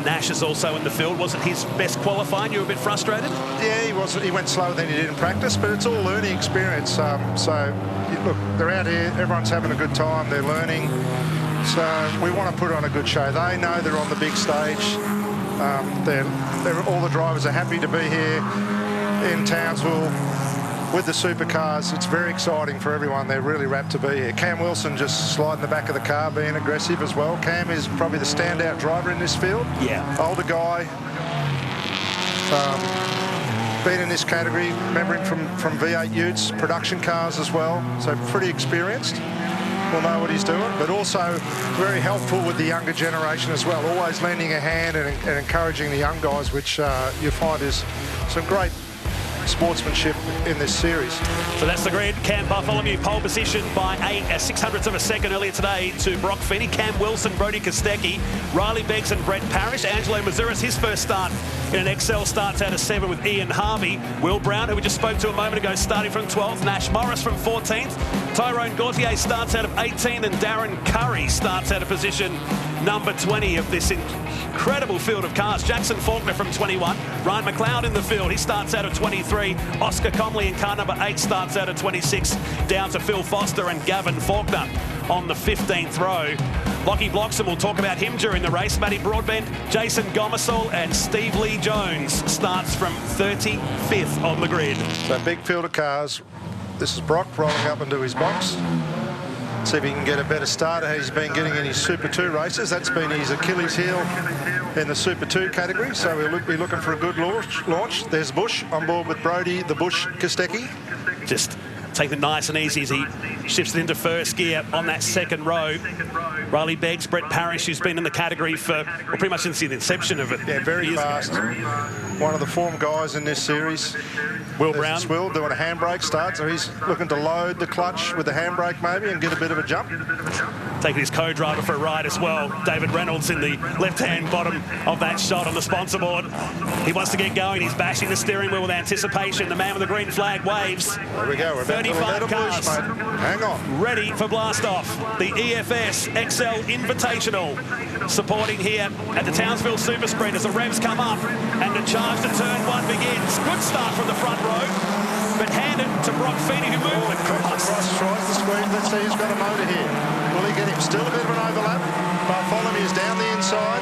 Nash is also in the field. Wasn't his best qualifying? You were a bit frustrated? Yeah, he wasn't. He went slower than he did in practice, but it's all learning experience. So, look, they're out here. Everyone's having a good time. They're learning. So we want to put on a good show. They know they're on the big stage. All the drivers are happy to be here in Townsville with the supercars. It's very exciting for everyone. They're really rapt to be here. Cam Wilson just sliding the back of the car, being aggressive as well. Cam is probably the standout driver in this field. Yeah. Older guy. Been in this category. Remember him from V8 Utes, production cars as well. So pretty experienced. Will know what he's doing, but also very helpful with the younger generation as well. Always lending a hand and encouraging the young guys, which you find is some great sportsmanship in this series. So that's the grid. Cam Bartholomew pole position by 600ths of a second earlier today to Brock Feeney. Cam Wilson, Brodie Kostecki, Riley Beggs and Brett Parrish. Angelo Mazuris, his first start in an XL, starts out of 7 with Ian Harvey. Will Brown, who we just spoke to a moment ago, starting from 12th. Nash Morris from 14th. Tyrone Gauthier starts out of 18th, and Darren Curry starts out of position number 20 of this incredible field of cars. Jackson Faulkner from 21. Ryan McLeod in the field. He starts out of 23. Oscar Comley in car number 8 starts out of 26. Down to Phil Foster and Gavin Faulkner on the 15th row. Lockie Bloxham, will talk about him during the race. Matty Broadbent, Jason Gomersall and Steve Lee Jones starts from 35th on the grid. So big field of cars. This is Brock rolling up into his box. See if he can get a better start. He's been getting in his Super 2 races. That's been his Achilles heel in the Super 2 category. So we'll be looking for a good launch. There's Bush on board with Brodie, the Bush Kostecki. Just take it nice and easy as he shifts it into first gear on that second row. Riley Beggs, Brett Parrish, who's been in the category for pretty much since the inception of it. Yeah, very fast. One of the form guys in this series. Will Brown. Will doing a handbrake start, so he's looking to load the clutch with the handbrake maybe and get a bit of a jump. Taking his co-driver for a ride as well. David Reynolds in the left-hand bottom of that shot on the sponsor board. He wants to get going. He's bashing the steering wheel with anticipation. The man with the green flag waves. There we go. We're 35 cars. Bush, hang on. Ready for blast-off. The EFS XL Invitational supporting here at the Townsville Supersprint as the revs come up and the charge to turn 1 begins. Good start from the front row, but handed to Brock Feeney, who moved across. Tries to squeeze. Let's see who's got a motor here. Will he get him? Still a bit of an overlap. Bartholomew is down the inside.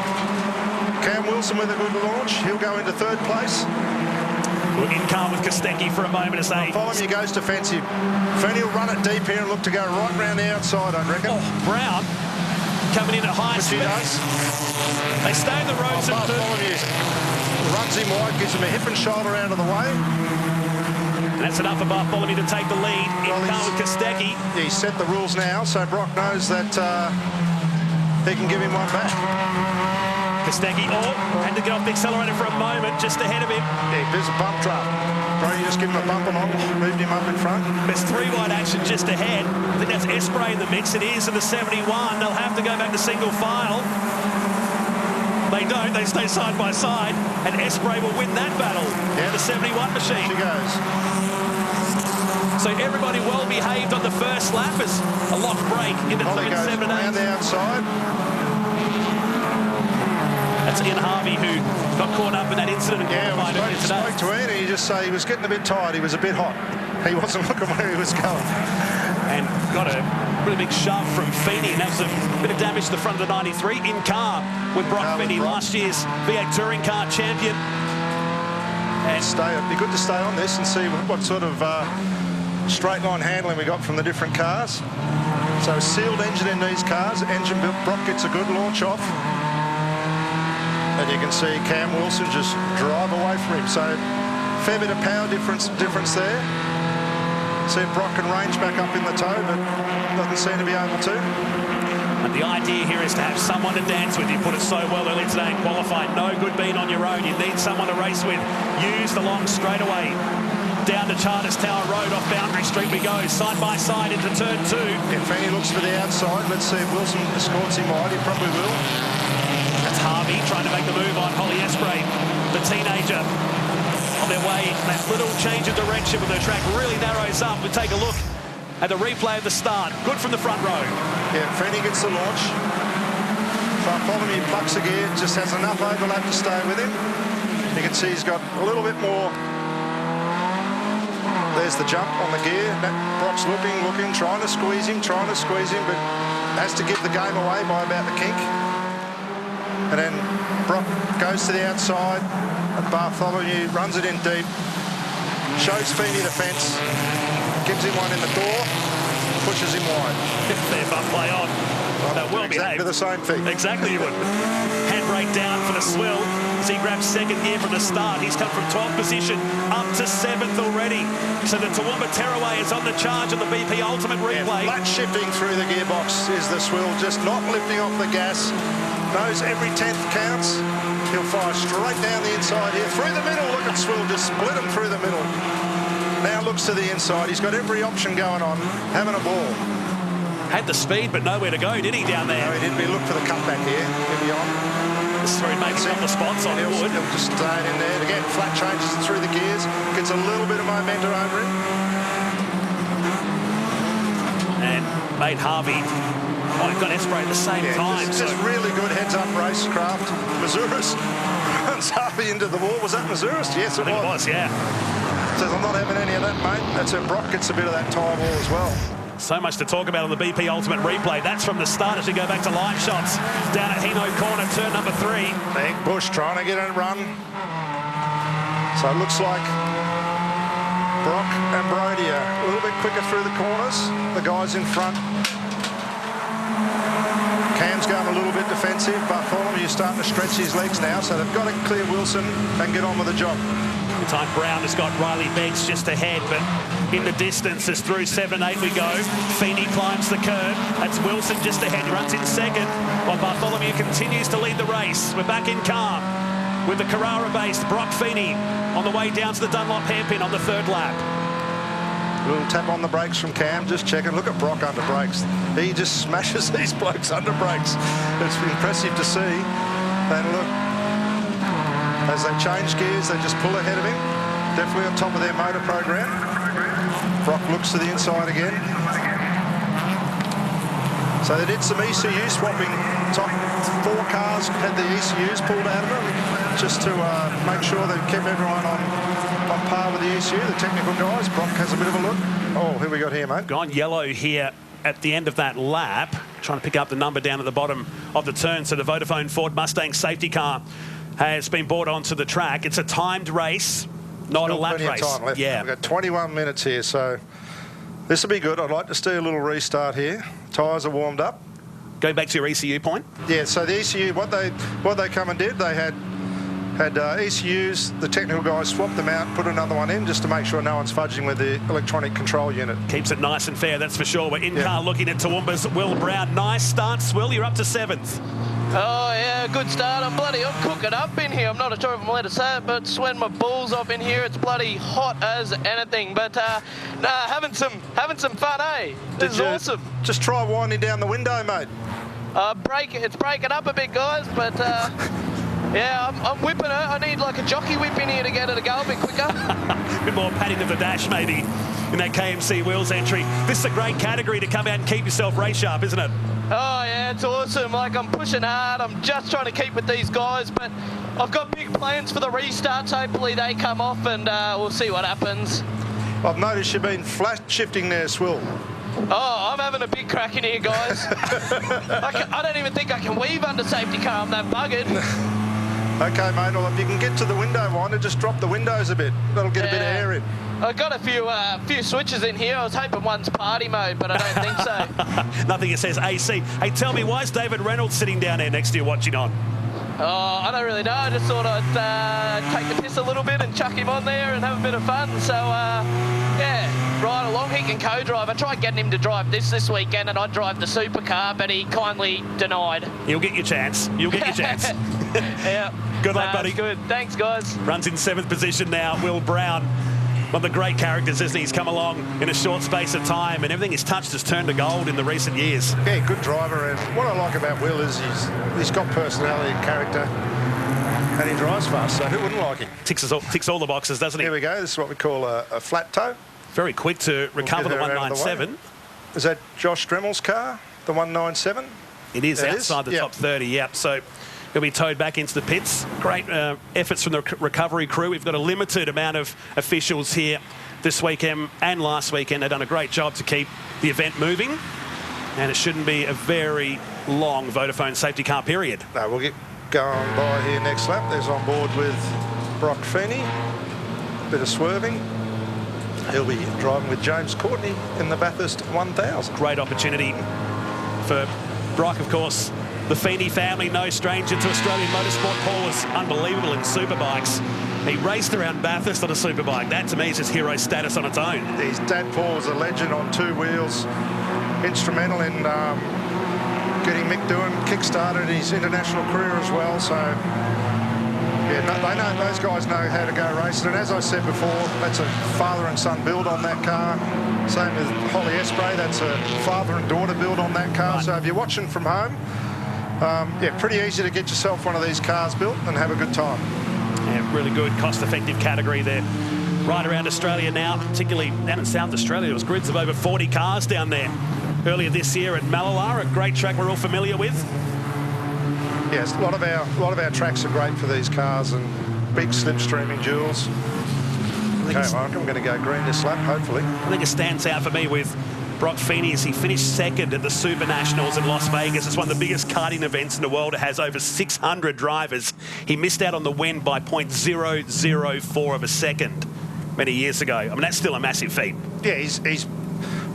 Cam Wilson with a good launch. He'll go into 3rd place. We're in car with Kostecki for a moment to say. Bartholomew goes defensive. Feeney will run it deep here and look to go right round the outside, I reckon. Oh, Brown coming in at high speed. They stay in the roads. Bartholomew runs him wide, gives him a hip and shoulder out of the way. And that's enough for Bartholomew to take the lead in car with Kostecki. He's set the rules now, so Brock knows that he can give him one back. Kostecki, had to get off the accelerator for a moment, just ahead of him. Yeah, there's a bump trap. Brodie just give him a bump and moved him up in front. There's 3 wide action just ahead. I think that's Espray in the mix. It is in the 71. They'll have to go back to single file. They don't. They stay side by side, and Espray will win that battle. Yeah, the 71 machine. She goes. So everybody well behaved on the first lap as a lock break into 7 and 8. Around the outside. That's Ian Harvey, who got caught up in that incident. Yeah, I spoke to Ian, and he just said he was getting a bit tired. He was a bit hot. He wasn't looking where he was going. And got a really big shove from Feeney. And that was a bit of damage to the front of the 93 in car with Brock Feeney, last year's V8 Touring Car champion. And it'd be good to stay on this and see what sort of straight line handling we got from the different cars. So sealed engine in these cars. Engine built. Brock gets a good launch off. And you can see Cam Wilson just drive away from him. So fair bit of power difference there. See if Brock can range back up in the toe, but doesn't seem to be able to. And the idea here is to have someone to dance with. You put it so well earlier today in qualifying. No good being on your own. You need someone to race with. Use the long straightaway. Down to Charters Tower Road, off Boundary Street we go, side by side into turn 2. If Feeney looks for the outside, let's see if Wilson escorts him wide. He probably will. That's Harvey trying to make the move on Holly Espray, the teenager, on their way. That little change of direction when the track really narrows up. We'll take a look at the replay of the start. Good from the front row. Yeah, Feeney gets the launch. Bartholomew plucks a gear, just has enough overlap to stay with him. You can see he's got a little bit more. There's the jump on the gear. Brock's looking, trying to squeeze him, but has to give the game away by about the kink. And then Brock goes to the outside, and Bartholomew runs it in deep, shows Feeney the fence, gives him one in the door, pushes him wide. Fair bump play on. Well exactly behaved. the same thing. Exactly you would. Handbrake down for the Swill as he grabs second gear from the start. He's come from 12th position up to 7th already. So the Toowoomba Tearaway is on the charge on the BP Ultimate Replay. Flat shifting through the gearbox is the Swill, just not lifting off the gas. Knows every 10th counts. He'll fire straight down the inside here. Through the middle, look at Swill, just split him through the middle. Now looks to the inside. He's got every option going on, having a ball. Had the speed, but nowhere to go, did he, down there? No, he didn't. He looked for the cutback here. He'll be on. Just through maybe a couple of spots on wood. He'll just stay in there. Again, flat changes through the gears. Gets a little bit of momentum over him. And mate Harvey, he got Espray at the same time. Just really good heads-up racecraft. Mazuris runs Harvey into the wall. Was that Mazuris? Yes, it was. It was, yeah. Says, I'm not having any of that, mate. That's where Brock gets a bit of that tie wall as well. So much to talk about on the BP Ultimate Replay. That's from the start as we go back to live shots. Down at Hino Corner, turn number 3. Big Bush trying to get a run. So it looks like Brock and Brodie are a little bit quicker through the corners. The guys in front. Cam's going a little bit defensive. Bartholomew starting to stretch his legs now, so they've got to clear Wilson and get on with the job. Time Brown has got Riley Beggs just ahead, but in the distance as through 7 and 8 we go. Feeney climbs the curve. That's Wilson just ahead, runs in second, while Bartholomew continues to lead the race. We're back in calm with the Carrara-based Brock Feeney on the way down to the Dunlop hairpin on the 3rd lap. A little tap on the brakes from Cam, just checking. Look at Brock under brakes. He just smashes these blokes under brakes. It's impressive to see. And look, as they change gears, they just pull ahead of him. Definitely on top of their motor program. Brock looks to the inside again. So they did some ECU swapping. Top 4 cars had the ECUs pulled out of them just to make sure they kept everyone on par with the ECU, the technical guys. Brock has a bit of a look. Oh, who we got here, mate? Gone yellow here at the end of that lap. Trying to pick up the number down at the bottom of the turn. So the Vodafone Ford Mustang safety car has been brought onto the track. It's a timed race, not a lap race. Time left. Yeah. We've got 21 minutes here, so this will be good. I'd like to see a little restart here. Tyres are warmed up. Going back to your ECU point. Yeah, so the ECU, what they come and did, they had ECUs, the technical guys swapped them out, put another one in just to make sure no one's fudging with the electronic control unit. Keeps it nice and fair, that's for sure. We're in car looking at Toowoomba's Will Brown. Nice start, Swill. You're up to 7th. Oh, yeah, good start. I'm cooking up in here. I'm not sure if I'm allowed to say it, but when my balls off in here, it's bloody hot as anything. But, having some fun, eh? This is awesome. Just try winding down the window, mate. It's breaking up a bit, guys, but, yeah, I'm whipping it. I need like a jockey whip in here to get it to go a bit quicker. A bit more padding of the dash, maybe, in that KMC Wheels entry. This is a great category to come out and keep yourself race sharp, isn't it? Oh, yeah, it's awesome. Like, I'm pushing hard. I'm just trying to keep with these guys, but I've got big plans for the restarts. Hopefully they come off and we'll see what happens. I've noticed you've been flat shifting there, Swill. Oh, I'm having a big crack in here, guys. I don't even think I can weave under safety car. I'm that buggered. Okay, mate, well, if you can get to the window winder, just drop the windows a bit. That'll get a bit of air in. I've got a few switches in here. I was hoping one's party mode, but I don't think so. Nothing that says AC. Hey, tell me, why is David Reynolds sitting down there next to you watching on? Oh, I don't really know. I just thought I'd take the piss a little bit and chuck him on there and have a bit of fun. So, yeah, ride along. He can co-drive. I tried getting him to drive this weekend, and I'd drive the supercar, but he kindly denied. You'll get your chance. You'll get your chance. Yeah. Good luck, buddy. Good. Thanks, guys. Runs in 7th position now, Will Brown. One of the great characters, isn't he? He's come along in a short space of time, and everything he's touched has turned to gold in the recent years. Yeah, good driver, and what I like about Will is he's got personality and character, and he drives fast, so who wouldn't like him? Ticks all the boxes, doesn't he? Here we go. This is what we call a flat toe. Very quick to recover the 197. Is that Josh Dremmel's car, the 197? It is It outside is? the top 30, yep. So he'll be towed back into the pits. Great efforts from the recovery crew. We've got a limited amount of officials here this weekend and last weekend. They've done a great job to keep the event moving. And it shouldn't be a very long Vodafone safety car period. No, we'll get going by here next lap. There's on board with Brock Feeney. Bit of swerving. He'll be driving with James Courtney in the Bathurst 1000. Great opportunity for Brock, of course. The Feeney family, no stranger to Australian motorsport. Paul was unbelievable in superbikes. He raced around Bathurst on a superbike. That, to me, is just hero status on its own. His dad, Paul, was a legend on two wheels. Instrumental in getting Mick Doohan kick-started his international career as well. So, yeah, those guys know how to go racing. And as I said before, that's a father and son build on that car. Same with Holly Espray, that's a father and daughter build on that car. Right. So if you're watching from home, yeah, pretty easy to get yourself one of these cars built and have a good time. Yeah, really good, cost-effective category there. Right around Australia now, particularly down in South Australia, there was grids of over 40 cars down there earlier this year at Mallala, a great track we're all familiar with. Yes, a lot of our tracks are great for these cars and big slipstreaming duels. Okay, Mark, I'm going to go green this lap, hopefully. I think it stands out for me with Brock Feeney as he finished second at the Super Nationals in Las Vegas. It's one of the biggest karting events in the world. It has over 600 drivers. He missed out on the win by 0.004 of a second many years ago. I mean, that's still a massive feat. Yeah, he's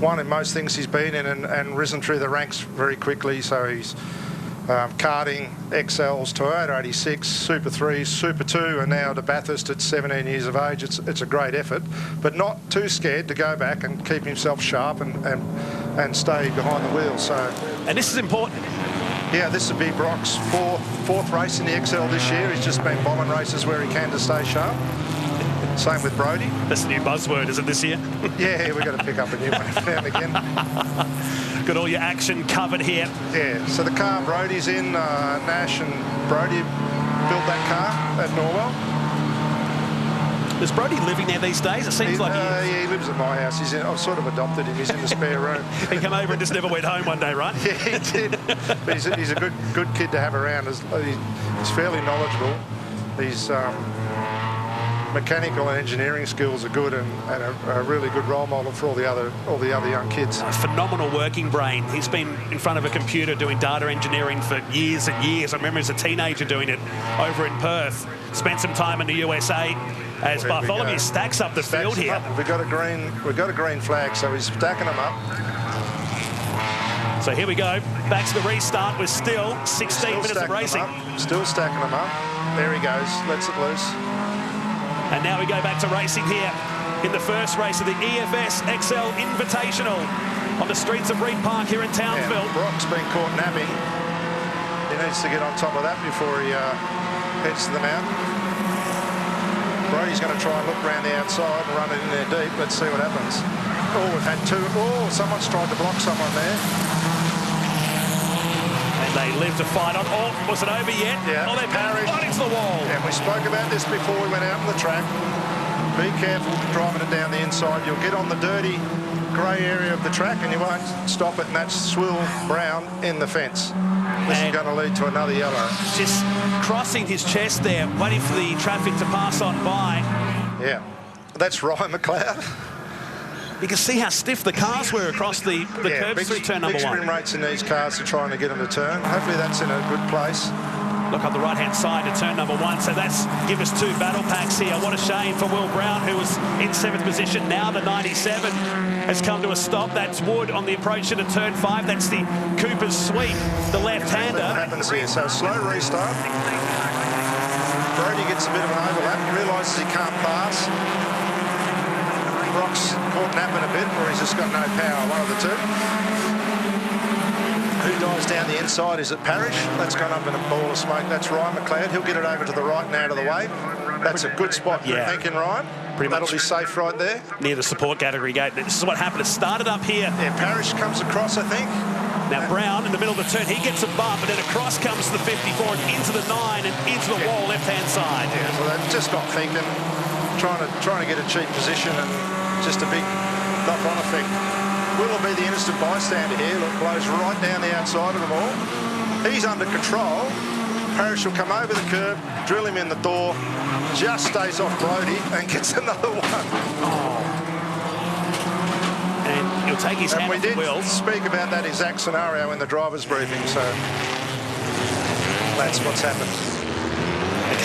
won in most things he's been in and risen through the ranks very quickly. So he's karting, XLs, Toyota 86, Super 3s, Super 2, and now to Bathurst at 17 years of age. It's a great effort, but not too scared to go back and keep himself sharp and stay behind the wheel. So, and this is important. Yeah, this will be Brock's fourth race in the XL this year. He's just been bombing races where he can to stay sharp. Same with Brody. That's the new buzzword, is it, this year? Yeah, we've got to pick up a new one now and again. Got all your action covered here. Yeah, so the car Brody's in, Nash and Brody built that car at Norwell. Is Brody living there these days? It seems like he is. Yeah, he lives at my house. I've sort of adopted him. He's in the spare room. He came over and just never went home one day, right? Yeah, he did. But he's a good kid to have around. He's fairly knowledgeable. He's mechanical and engineering skills are good and a really good role model for all the other young kids. A phenomenal working brain. He's been in front of a computer doing data engineering for years and years. I remember as a teenager doing it over in Perth. Spent some time in the USA as Bartholomew stacks up the field here. We've got a green flag, so he's stacking them up. So here we go. Back to the restart with still 16 minutes of racing. Still stacking them up. There he goes. Lets it loose. And now we go back to racing here in the first race of the EFS XL Invitational on the streets of Reed Park here in Townsville. Yeah, Brock's been caught napping. He needs to get on top of that before he heads to the mountain. Brody's going to try and look around the outside and run it in there deep. Let's see what happens. Oh, we've had two. Oh, someone's tried to block someone there. And they live to fight on. Oh, was it over yet? Yeah. Oh, they powered right into the wall. And we spoke about this before we went out on the track. Be careful driving it down the inside. You'll get on the dirty grey area of the track and you won't stop it, and that's swill brown in the fence. This is going to lead to another yellow. Just crossing his chest there, waiting for the traffic to pass on by. Yeah, that's Ryan McLeod. You can see how stiff the cars were across the curbs through turn number one. Big spin rates in these cars are trying to get them to turn. Hopefully that's in a good place. Look on the right-hand side to turn number one. So that's give us two battle packs here. What a shame for Will Brown, who was in 7th position. Now the 97 has come to a stop. That's Wood on the approach to turn 5. That's the Cooper's sweep, the left-hander. What happens here? So slow restart. Brody gets a bit of an overlap. Realises he can't pass. Brock's caught napping a bit, or he's just got no power, one of the two. Who dives down the inside? Is it Parrish? That's gone up in a ball of smoke. That's Ryan McLeod. He'll get it over to the right and out of the way. That's a good spot, you're thinking, Ryan. That'll be safe right there. Near the support category gate. This is what happened. It started up here. Yeah, Parrish comes across, I think. Now Brown in the middle of the turn, he gets a bump, and then across comes the 54 and into the 9 and into the wall left-hand side. Yeah, so they've just got thinking, trying to get a cheap position and just a big knock-on effect. Will be the innocent bystander here. Look, blows right down the outside of them all. He's under control. Parrish will come over the curb, drill him in the door, just stays off Brody and gets another one. Oh. And he'll take his hand off the wheel. We did speak about that exact scenario in the driver's briefing, so that's what's happened.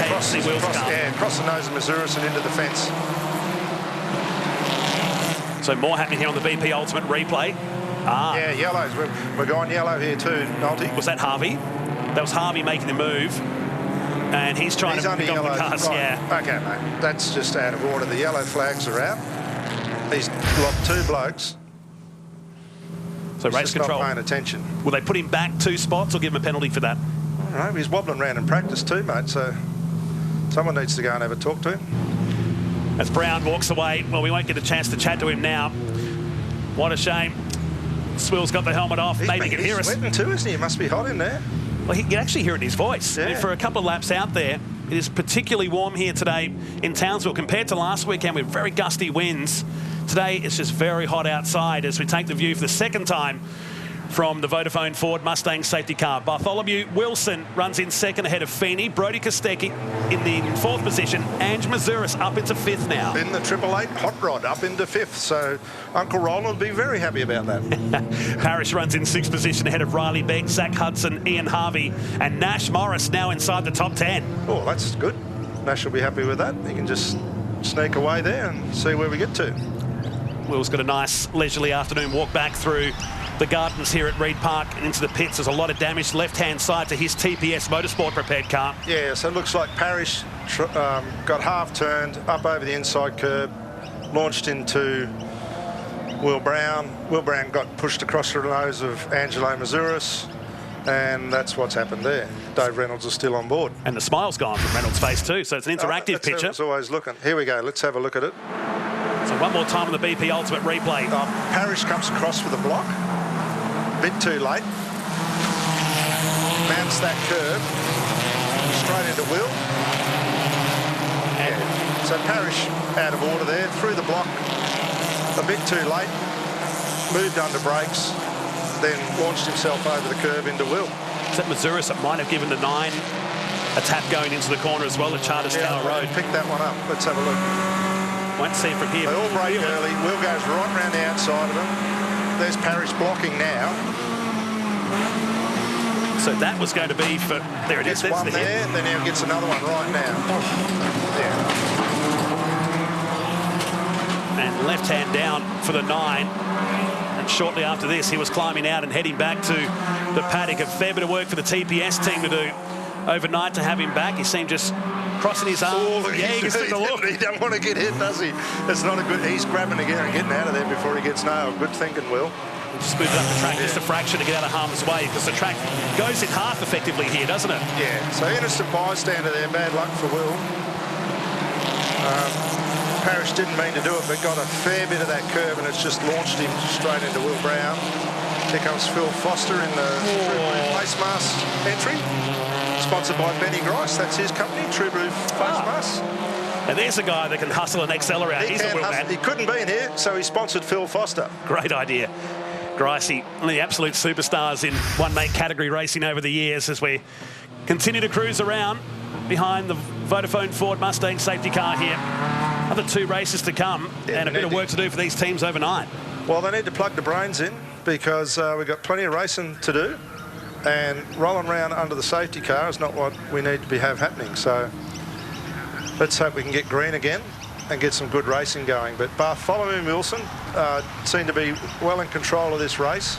Across the nose of Mazuris and into the fence. So more happening here on the BP Ultimate replay. Yeah, yellows. We're going yellow here too, Nolte. Was that Harvey? That was Harvey making the move. And he's trying to pick on the cars. Right. Yeah. Okay, mate. That's just out of order. The yellow flags are out. He's locked 2 blokes. So he's race just control. not paying attention. Will they put him back 2 spots or give him a penalty for that? No, he's wobbling around in practice too, mate. So someone needs to go and have a talk to him. As Brown walks away, well, we won't get a chance to chat to him now. What a shame. Swill's got the helmet off. Maybe he can hear us. He's sweating too, isn't he? He must be hot in there. Well, you can actually hear it in his voice. Yeah. I mean, for a couple of laps out there, it is particularly warm here today in Townsville compared to last weekend with very gusty winds. Today, it's just very hot outside as we take the view for the second time from the Vodafone Ford Mustang safety car. Bartholomew Wilson runs in second ahead of Feeney. Brody Kostecki in the 4th position. Ange Mazuris up into 5th now. In the 888 Hot Rod up into 5th. So Uncle Roland will be very happy about that. Parrish runs in 6th position ahead of Riley Begg, Zach Hudson, Ian Harvey, and Nash Morris now inside the top 10. Oh, that's good. Nash will be happy with that. He can just sneak away there and see where we get to. Will's got a nice leisurely afternoon walk back through the gardens here at Reed Park and into the pits. There's a lot of damage left-hand side to his TPS Motorsport prepared car. Yeah, so it looks like Parrish got half-turned up over the inside curb, launched into Will Brown. Will Brown got pushed across the nose of Angelo Mazuris, and that's what's happened there. Dave Reynolds is still on board. And the smile's gone from Reynolds' face too, so it's an interactive picture. That's how it's always looking. Here we go. Let's have a look at it. So one more time on the BP Ultimate replay. Parrish comes across with a block. Bit too late. Mounts that curve. Straight into Will. And yeah. So Parrish out of order there. Through the block. A bit too late. Moved under brakes. Then launched himself over the curve into Will. Is that Mazuris that might have given the 9 a tap going into the corner as well at Charters Tower Road? Pick that one up. Let's have a look. Won't see it from here. They all break early. Will goes right round the outside of him. There's Parrish blocking now. So that was going to be for... There it is. Gets one the there, then he gets another one right now. Yeah. And left hand down for the 9. And shortly after this, he was climbing out and heading back to the paddock. A fair bit of work for the TPS team to do overnight to have him back. He seemed just crossing his arms. Oh, yeah, he don't want to get hit, does he? It's not a good... He's grabbing again and getting out of there before he gets nailed. Good thinking, Will. Just moved it up the track just a fraction to get out of harm's way because the track goes in half effectively here, doesn't it? Yeah, so innocent bystander there. Bad luck for Will. Parrish didn't mean to do it, but got a fair bit of that curve and it's just launched him straight into Will Brown. Here comes Phil Foster in the face mask entry. Sponsored by Benny Grice, that's his company, True Blue Face Mask. And there's a guy that can hustle and accelerate. He's a Will man. He couldn't be in here, so he sponsored Phil Foster. Great idea. Gricey, one of the absolute superstars in one-mate category racing over the years as we continue to cruise around behind the Vodafone Ford Mustang safety car here. Another 2 races to come and a bit of work to do for these teams overnight. Well, they need to plug the brains in because we've got plenty of racing to do. And rolling around under the safety car is not what we need to have happening. So let's hope we can get green again and get some good racing going. But Bartholomew Wilson seemed to be well in control of this race.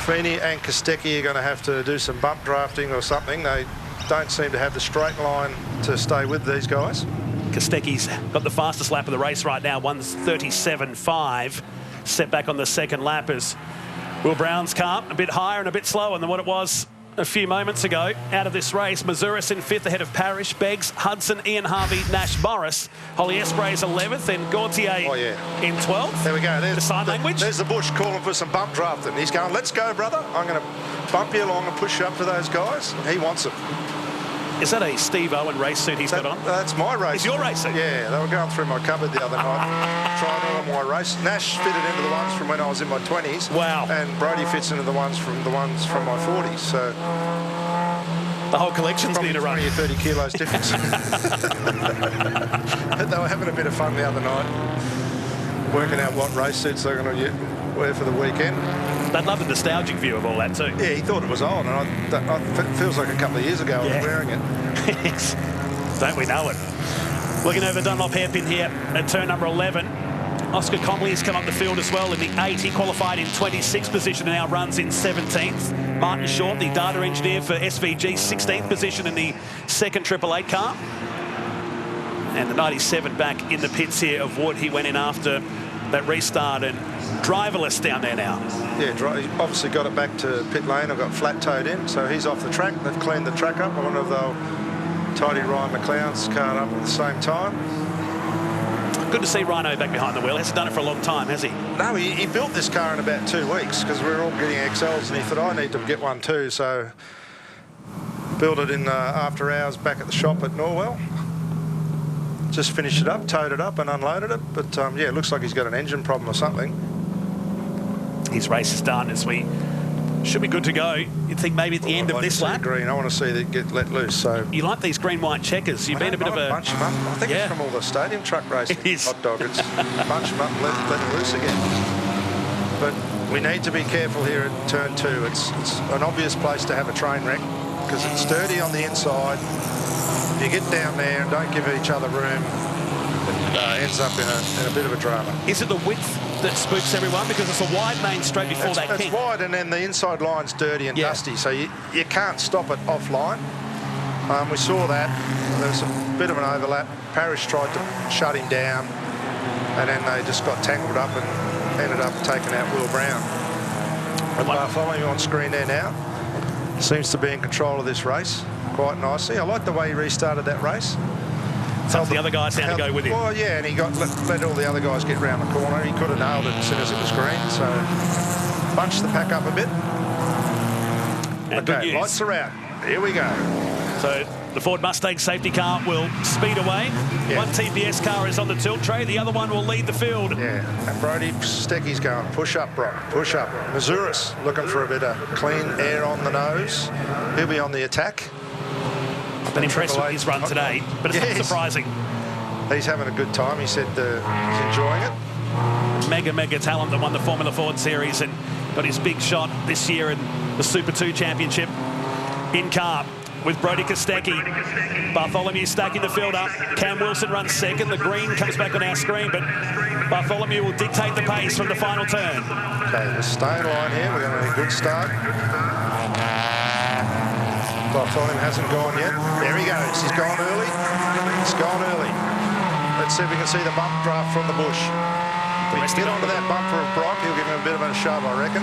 Feeney and Kostecki are going to have to do some bump drafting or something. They don't seem to have the straight line to stay with these guys. Kostecki's got the fastest lap of the race right now, 1:37.5. Set back on the second lap as Will Brown's car a bit higher and a bit slower than what it was a few moments ago. Out of this race, Mazuris in 5th ahead of Parrish, Beggs, Hudson, Ian Harvey, Nash Morris. Holly Esprey's 11th and Gautier in 12th. There we go. There's the sign language. There's the Bush calling for some bump drafting. He's going, let's go, brother. I'm going to bump you along and push you up to those guys. He wants it. Is that a Steve Owen race suit he's got on? That's my race. It's your race suit? Yeah, they were going through my cupboard the other night, trying all of my race. Nash fitted into the ones from when I was in my 20s. Wow. And Brody fits into the ones from my 40s. So the whole collection's probably near to run. 20 or 30 kilos difference. But they were having a bit of fun the other night, working out what race suits they're going to wear for the weekend. They'd love the nostalgic view of all that too. Yeah, he thought it was old, and it feels like a couple of years ago I was wearing it. Don't we know it? Looking over Dunlop hairpin here at turn number 11. Oscar Conley has come up the field as well in the 8. He qualified in 26th position and now runs in 17th. Martin Short, the data engineer for SVG, 16th position in the second 888 car. And the 97 back in the pits here of Wood. He went in after that restart and driverless down there now. Yeah, he obviously got it back to pit lane. I've got flat towed in, so he's off the track. They've cleaned the track up. I wonder if they'll tidy Ryan McLeod's car up at the same time. Good to see Rhino back behind the wheel. Hasn't done it for a long time, has he? No, he built this car in about 2 weeks because we were all getting XLs, and he thought, I need to get one too. So built it in after hours back at the shop at Norwell. Just finished it up, towed it up and unloaded it. But yeah, it looks like he's got an engine problem or something. His race is done as we should be good to go. You'd think maybe at the end of this lap. Green. I want to see that get let loose. So you like these green-white checkers? You've been a bit of a bunch them up. I think it's from all the stadium truck racing. It is. Hot dog. It's bunch them up and let them loose again. But we need to be careful here at turn 2. It's an obvious place to have a train wreck because it's dirty on the inside. You get down there and don't give each other room. It ends up in a bit of a drama. Is it the width that spooks everyone? Because it's a wide main straight before that kick. It's wide, and then the inside line's dirty and dusty, so you can't stop it offline. We saw that. There was a bit of an overlap. Parrish tried to shut him down, and then they just got tangled up and ended up taking out Will Brown. And Bartholomew on screen there now seems to be in control of this race quite nicely. I like the way he restarted that race. Some of the other guys had to go with him. Well, yeah, and he let all the other guys get round the corner. He could have nailed it as soon as it was green, so bunched the pack up a bit. And okay, lights are out. Here we go. So the Ford Mustang safety car will speed away. Yeah. One TPS car is on the tilt tray. The other one will lead the field. Yeah, and Brody Stecky's going, push up, Brock, push up. Mazuris looking for a bit of clean air on the nose. He'll be on the attack. I've been impressed with his run today, but it's not surprising. He's having a good time. He said he's enjoying it. Mega talent that won the Formula Ford Series and got his big shot this year in the Super 2 Championship in car with Brody Kostecki. Bartholomew stacking the field up. Cam Wilson runs second. The green comes back on our screen, but Bartholomew will dictate the pace from the final turn. Okay, the stay line here. We're going to have a good start. Bartholomew hasn't gone yet. There he goes. He's gone early. He's gone early. Let's see if we can see the bump draft from the bush. If he get onto that bumper of Brock, he'll give him a bit of a shove, I reckon.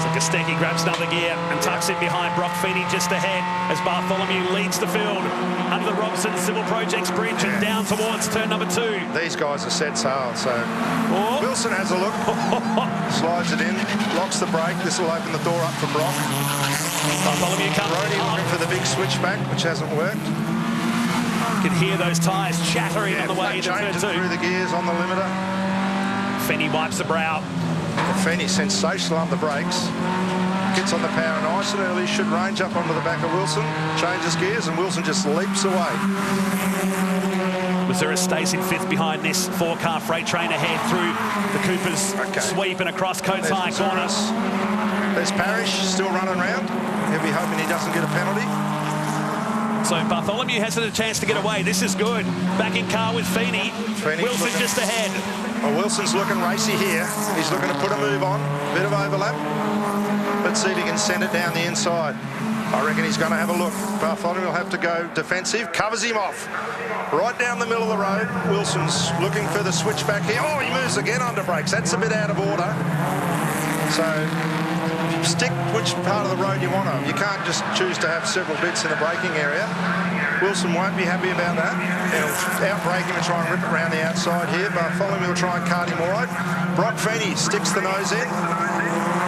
So Kostecki grabs another gear and tucks in behind Brock Feeney just ahead as Bartholomew leads the field under the Robson Civil Projects Bridge and down towards turn number 2. These guys are set sail, so Wilson has a look, slides it in, locks the brake. This will open the door up for Brock. Bartholomew comes Brody looking for the big switchback, which hasn't worked. You can hear those tyres chattering on the way into turn 2. Through the gears on the limiter. Feeney wipes the brow. Feeney sensational on the brakes. Gets on the power nice and early. Should range up onto the back of Wilson. Changes gears and Wilson just leaps away. Missouri stays in 5th behind this 4-car freight train ahead through the Cooper's sweep and across Coates High corner. There's Parrish still running around. He'll be hoping he doesn't get a penalty. So Bartholomew has a chance to get away. This is good. Back in car with Feeney. Wilson just ahead. Well, Wilson's looking racy here. He's looking to put a move on. Bit of overlap. Let's see if he can send it down the inside. I reckon he's going to have a look. Bartholomew will have to go defensive. Covers him off. Right down the middle of the road. Wilson's looking for the switchback here. Oh, he moves again under brakes. That's a bit out of order. So stick which part of the road you want to. You can't just choose to have several bits in the braking area. Wilson won't be happy about that. He'll out-brake him and try and rip it around the outside here. Bartholomew will try and cart him wide. Brock Feeney sticks the nose in.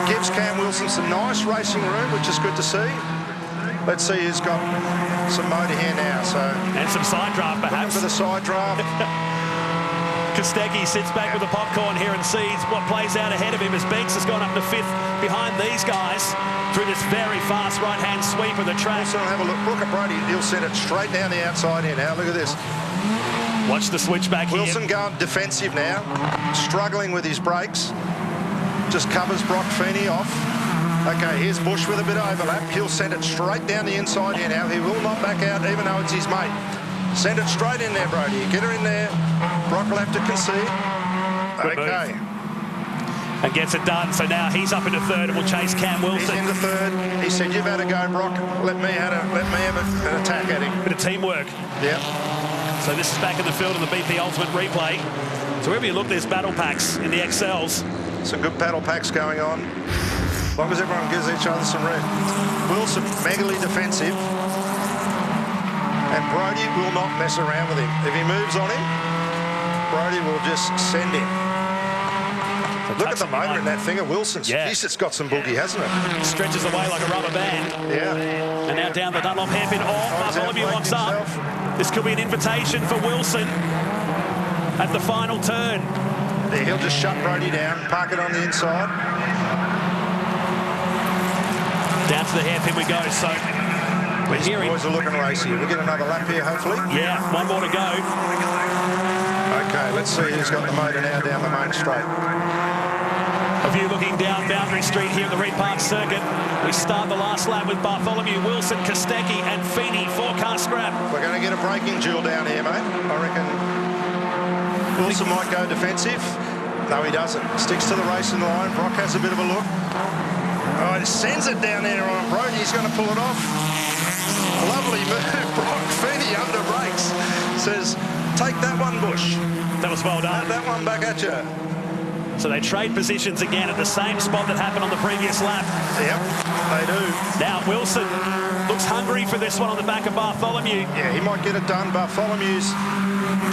Gives Cam Wilson some nice racing room, which is good to see. Let's see who's got some motor here now. So and some side draft, perhaps. For the side draft. Kostecki sits back with the popcorn here and sees what plays out ahead of him as Beggs has gone up to 5th behind these guys through this very fast right-hand sweep of the track. Also have a look at Brody. He'll send it straight down the outside here now. Look at this. Watch the switchback here. Wilson going defensive now, struggling with his brakes. Just covers Brock Feeney off. Okay, here's Bush with a bit of overlap. He'll send it straight down the inside here now. He will not back out, even though it's his mate. Send it straight in there, Brody. Get her in there. Brock will have to concede. Okay. And gets it done. So now he's up into 3rd and will chase Cam Wilson. He's into 3rd. He said, "You've had a go, Brock. Let me have an attack at him." Bit of teamwork. Yeah. So this is back in the field of the BP Ultimate Replay. So wherever you look, there's battle packs in the XLs. Some good battle packs going on. As long as everyone gives each other some red. Wilson, megally defensive. And Brody will not mess around with him. If he moves on him, Brody will just send him. Look at the motor in that thing of Wilson's. Yeah. Jeez, it's got some boogie, hasn't it? Stretches away like a rubber band. Yeah. And now down the Dunlop hairpin. Bartholomew locks up. This could be an invitation for Wilson at the final turn. Yeah, he'll just shut Brody down, park it on the inside. Down to the hairpin we go. So these boys are looking racy. We'll get another lap here, hopefully. Yeah, one more to go. Okay, let's see who's got the motor now down the main straight. A view looking down Boundary Street here at the Reed Park Circuit. We start the last lap with Bartholomew, Wilson, Kostecki and Feeney. 4-car scrap. We're going to get a braking duel down here, mate. I reckon Wilson might go defensive. No, he doesn't. Sticks to the racing line. Brock has a bit of a look. Oh, he sends it down there on Brody. He's going to pull it off. Lovely move. Brock Feeney under brakes. Says, take that one, Bush. That was well done. That one back at you. So they trade positions again at the same spot that happened on the previous lap. Yep, they do. Now Wilson looks hungry for this one on the back of Bartholomew. Yeah, he might get it done. Bartholomew's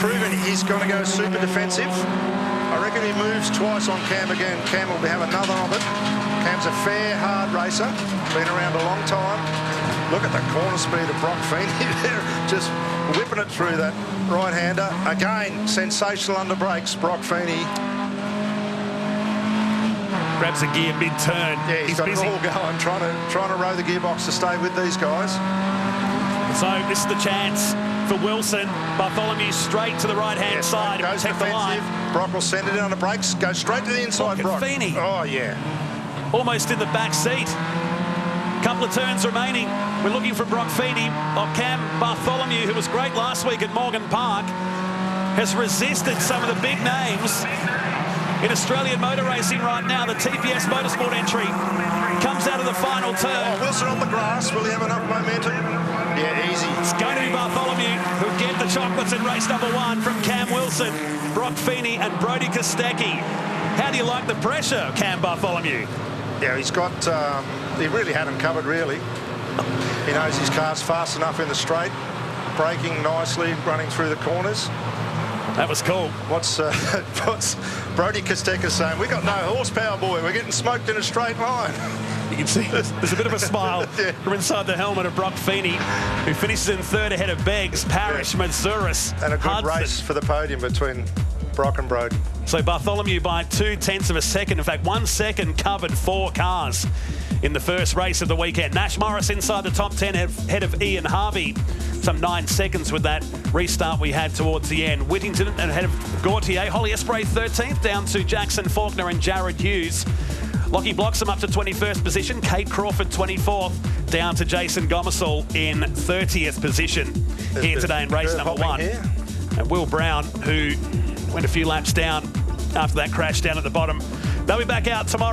proven he's going to go super defensive. I reckon he moves twice on Cam again. Cam will have another of it. Cam's a fair, hard racer. Been around a long time. Look at the corner speed of Brock Feeney there. Just whipping it through that right-hander. Again, sensational under brakes, Brock Feeney. Grabs a gear mid-turn. Yeah, he's got busy. it all going, trying to row the gearbox to stay with these guys. So this is the chance for Wilson. Bartholomew straight to the right-hand side. Goes Protect the line. Brock will send it in on the brakes. Go straight to the inside, Look at Brock. Feeney. Oh, yeah. Almost in the back seat. Couple of turns remaining. We're looking for Brock Feeney. Cam Bartholomew, who was great last week at Morgan Park, has resisted some of the big names in Australian motor racing right now. The TPS Motorsport entry comes out of the final turn. Oh, Wilson on the grass. Will he have enough momentum? Yeah, easy. It's going to be Bartholomew who'll get the chocolates in race number 1 from Cam Wilson, Brock Feeney and Brody Kostecki. How do you like the pressure, Cam Bartholomew? Yeah, he's got... he really had him covered, really. He knows his car's fast enough in the straight. Braking nicely, running through the corners. That was cool. What's Brody Kostecki saying? We got no horsepower, boy. We're getting smoked in a straight line. You can see there's a bit of a smile from inside the helmet of Brock Feeney, who finishes in 3rd ahead of Beggs, Parrish, Mazuris, and a good Hudson. race for the podium between Brock and Brody. So Bartholomew by 0.2 of a second. In fact, 1 second covered 4 cars in the first race of the weekend. Nash Morris inside the top 10 ahead of Ian Harvey. Some 9 seconds with that restart we had towards the end. Whittington ahead of Gautier. Holly Espray 13th, down to Jackson Faulkner and Jared Hughes. Lockie Bloxham up to 21st position. Kate Crawford 24th, down to Jason Gomersall in 30th position here today in race number 1. And Will Brown, who went a few laps down after that crash down at the bottom. They'll be back out tomorrow.